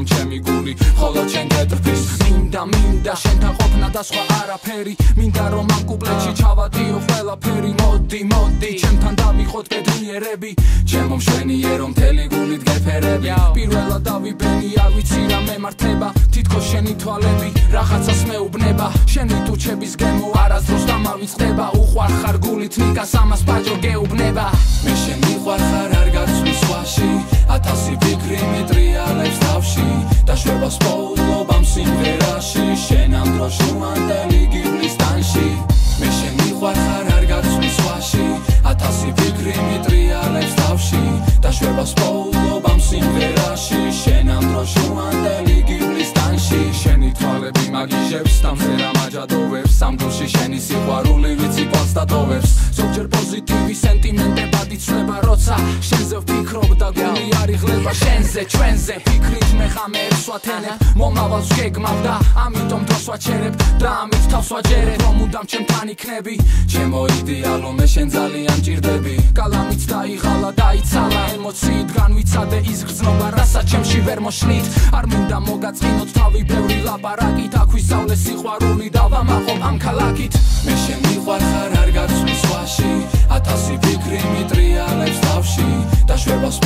რომ ჩემი გული ხოლო ჩემ გეტრფის მინდა შენთან ყოფნა და სხვა არაფერი მინდა რომ ამ კუპლეტში ჩავადიო ყველაფერი მოდი ჩემთან დავიხოთ ბედნიერები ჩემო მშვენიერო მთელი გულით გეფერები პირველად დავიბენი არ ვიცი რა მემართება თითქოს შენი თვალები რაღაცას მეუბნება შენი ტუჩების გემო არასდროს დამავიწყდება უყვარ ხარ გულით ნიკას ამას პაჯო გეუბნება მე შენი ვარ ხარ არ გაცვლის ზღვაში ათასი ფიქრი მიტრიალებს თავში და შვებას პოულობ ამ სიმღერაში შენ ამ დროს ჟუანდელი გივლის ტანში მე შენი ვარ ხარ არ გაცვლის ზღვაში ათასი ფიქრი მიტრიალებს თავში და შვებას პოულობ ამ სიმღერაში შენ ამ დროს ჟუანდელი გივლის ტანში შენი თვალები მაგიჟებს დამზერა მაჯადოვებს ამ დროში შენი სიყვარული ვიცი პალს დატოვებს ზოგჯერ პოზიტივი სენტიმენტებად იცვლება როცა შენზე ვფიქრობ და გული არ იღლება შენზე ჩვენზე ფიქრით მე ხამე ვსვათენებ მომავალს ვგეგმავ და ამიტომ დროს ვაჩერებ და ამით თავს ვაჯერებ რომ მუდამ ჩემთან იქნები ჩემო იდეალო მე შენ ძალიან ჭირდები კალამით დაიღალა დაიცალა ემოციით განვიცადე ის გრძნობა რასაც ჩემში ვერ მოშლით არ მინდა მოგაწყინოთ თავი ბევრი ლაპარაკით აქ ვისწავლე სიყვარული და ვამაყობ ამ ქალაქით მე შენი ვარ ხარ არ გაცვლის ზღვაში ათასი ფიქრი მიტრიალებს თავში და შვებას